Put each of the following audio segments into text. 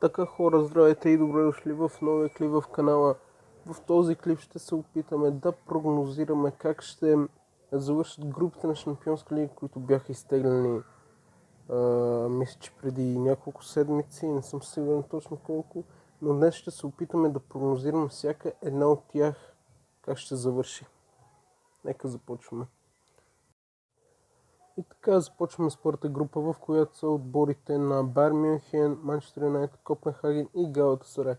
Така хора, здравейте и добре дошли в новия клип в канала. В този клип ще се опитаме да прогнозираме как ще завършат групите на Шампионска лига, които бяха изтеглени мисля, че преди няколко седмици, не съм сигурен точно колко, но днес ще се опитаме да прогнозираме всяка една от тях как ще завърши. Нека започваме. И така започваме с първата група, в която са отборите на Байер Мюнхен, Манчестър Юнайтед, Копенхаген и Галатасарай.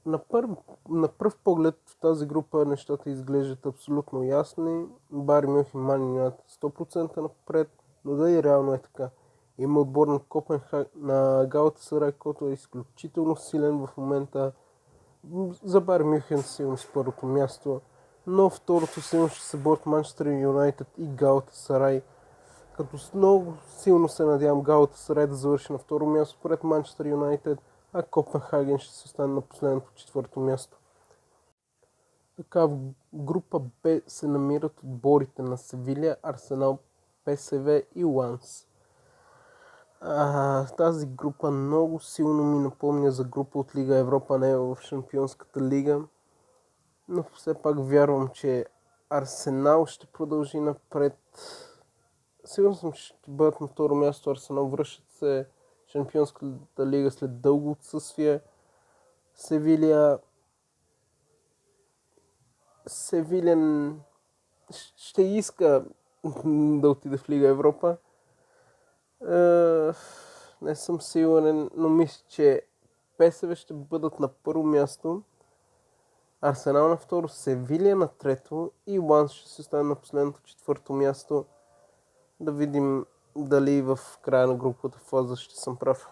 На пръв поглед в тази група нещата изглеждат абсолютно ясни. Байер Мюнхен, Ман Юнайтед 100% напред, но да и реално е така. Има отбор на на Галатасарай, който е изключително силен в момента. За Байер Мюнхен силно с първото място, но второто силно ще се борят Манчестър Юнайтед и Галатасарай. Като много силно се надявам Галатасарай да завърши на второ място пред Манчестър Юнайтед, а Копенхаген ще се остане на последното четвърто място. Така в група Б се намират отборите на Севиля, Арсенал, ПСВ и Ланс. Тази група много силно ми напомня за група от Лига Европа, не в Шампионската лига, но все пак вярвам, че Арсенал ще продължи напред. Сигурно съм, че ще бъдат на второ място. Арсенал връщат се в Шампионската лига след дълго отсъствие. Севиля ще иска да отиде в Лига Европа. Не съм сигурен, но мисля, че ПСВ ще бъдат на първо място, Арсенал на второ, Севиля на трето и Ланс ще се стане на последното четвърто място. Да видим дали в края на групата фаза ще съм прав.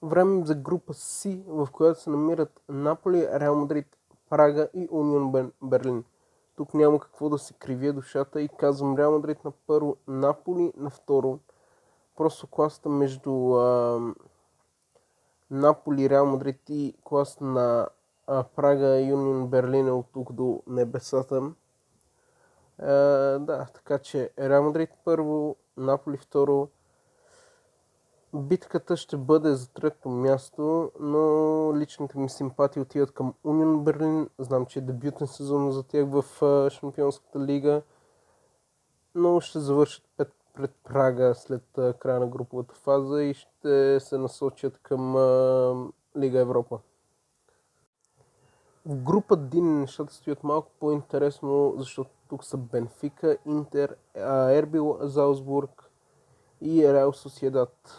Време за група С, в която се намират Наполи, Реал Мадрид, Прага и Унион Берлин. Тук няма какво да се кривя душата и казвам Реал Мадрид на първо, Наполи на второ. Просто класата между Наполи, Реал Мадрид и класата на Прага и Унион Берлин е от тук до небесата. Да, така че Реал Мадрид първо, Наполи второ. Битката ще бъде за трето място, но личните ми симпатии отиват към Унион Берлин. Знам, че е дебютен сезон за тях в Шампионската лига, но ще завършат пред Прага след края на груповата фаза и ще се насочат към Лига Европа. В група D нещата стоят малко по-интересно, защото тук са Бенфика, Интер, РБ Залцбург и Реал Сосиедад.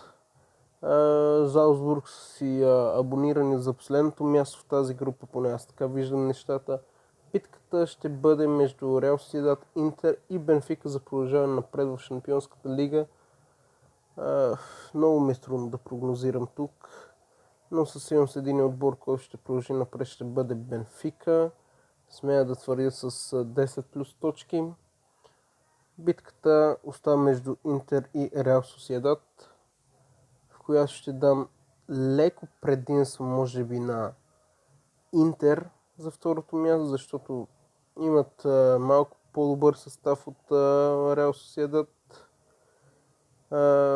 Залцбург си абонирани за последното място в тази група, поне аз така виждам нещата. Битката ще бъде между Реал Сосиедад, Интер и Бенфика за продължаване напред в Шампионската лига. Много ми е трудно да прогнозирам тук, но със сигурност един отбор, който ще продължи напред, ще бъде Бенфика. Смея да твърдя с 10 плюс точки. Битката остава между Интер и Реал Сосиедад, в която ще дам леко предимство, може би, на Интер за второто място, защото имат малко по-добър състав от Реал Сосиедад.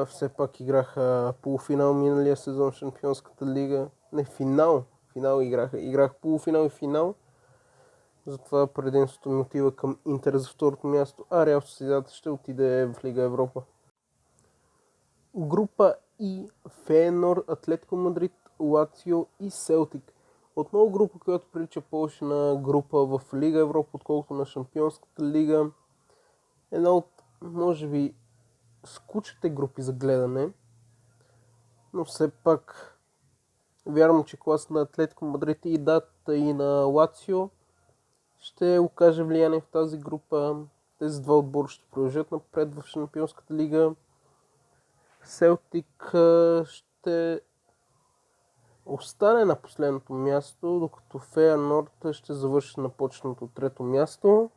Все пак играха полуфинал миналия сезон в Шампионската лига. Не, финал играха. Играх полуфинал и финал. Затова предимството ми отива към Интер за второто място, а Реал Сосиедад ще отиде в Лига Европа. Група И, Фейенорд, Атлетико Мадрид, Лацио и Селтик. Отново група, която прилича повече на група в Лига Европа, отколкото на Шампионската лига. Една от, може би, скучните групи за гледане, но все пак вярвам, че клас на Атлетико Мадрид и дата и на Лацио ще окаже влияние в тази група. Тези два отбора ще продължат напред в Шампионската лига. Селтик ще остане на последното място, докато Фейенорд ще завърши на почетното трето място.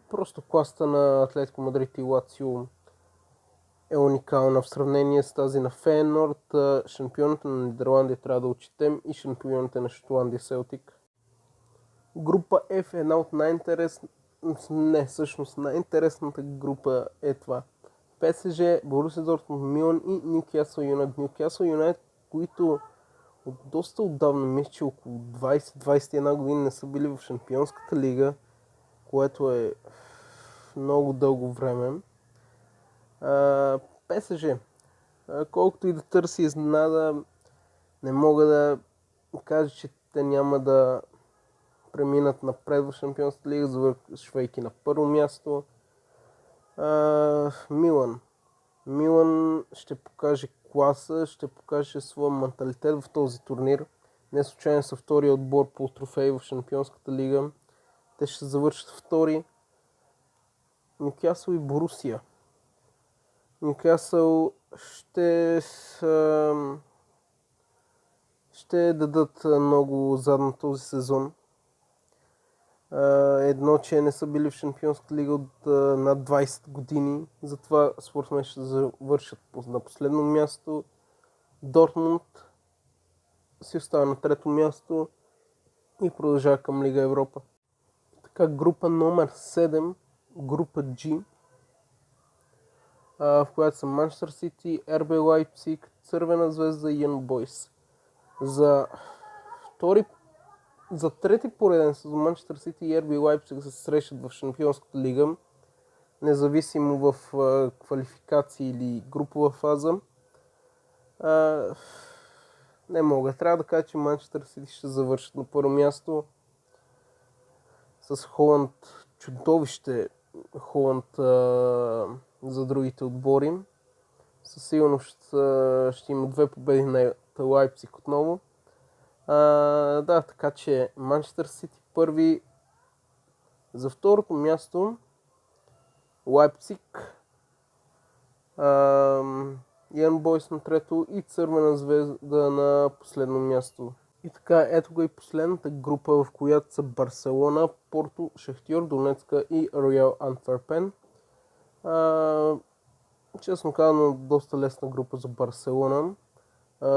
Просто класата на Атлетико Мадрид и Лацио е уникална в сравнение с тази на Фейенорд. Шампионите на Нидерландия трябва да отчетем и шампионите на Шотландия Селтик. Група F е една от най-интересната група е това. ПСЖ, Борусия Дортмунд, Милан и Нюкасъл Юнайтед. Нюкасъл Юнайтед, които от доста отдавна, мисля, че около 20-21 години не са били в Шампионската лига, което е много дълго време. ПСЖ. Колкото и да търси изненада, не мога да кажа, че те няма да преминат напред в Шампионската лига, завършвайки на първо място. Милан ще покаже класа, ще покаже своя менталитет в този турнир. Не случайно са втория отбор по трофеи в Шампионската лига. Те ще завършат втори. Нюкасъл и Борусия. Нюкасъл ще дадат много задно този сезон. Едно, че не са били в Шампионската лига от над 20 години, затова според мен ще завършат на последно място. Дортмунд си остава на трето място и продължава към Лига Европа. Така, група номер 7, група G, в която са Манчестър Сити, РБ Лайпциг, Цървена звезда и Young Boys. За трети пореден сезон Манчестър Сити и РБ Лайпциг се срещат в Шампионската лига, независимо в квалификации или групова фаза. Не мога. Трябва да кажа, че Манчестър Сити ще завършат на първо място с Холанд. Чудовище Холанд за другите отбори. Със сигурност ще има 2 победи на Лайпциг отново. Така че Манчестър Сити първи, за второто място Лайпциг, Young Boys на трето и Цървена звезда на последно място. И така, ето го и последната група, в която са Барселона, Порто, Шахтьор Донецка и Роял Антверпен. Честно казано, доста лесна група за Барселона.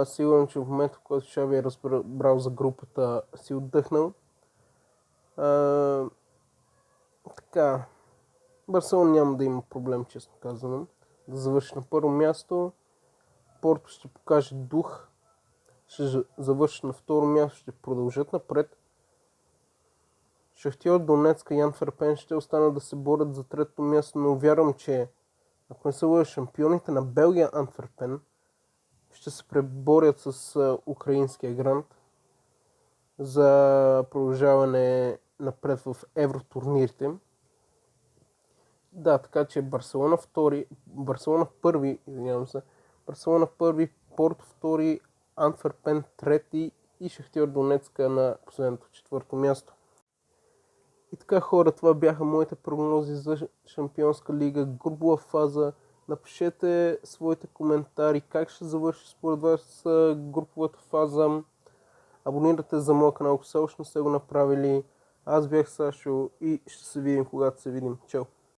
Сигурно, че в момента, в който Шави е разбрал за групата, си отдъхнал. Така, Барселона няма да има проблем, честно казано, да завърши на първо място. Порто ще покаже дух, ще завърши на второ място, ще продължат напред. Шахтьор Донецка и Антверпен ще останат да се борят за трето място, но вярвам, че ако не са бъдат шампионите на Белгия, Антверпен ще се преборят с украинския грант за продължаване напред в евротурнирите. Така че Барселона първи, Порто втори, Антверпен трети и Шахтьор Донецка на последното четвърто място. И така, хора, това бяха моите прогнози за Шампионска лига, групова фаза. Напишете своите коментари, как ще завърши според вас груповата фаза. Абонирайте за моя канал, ако все още не сте го направили. Аз бях Сашо и ще се видим, когато се видим. Чао!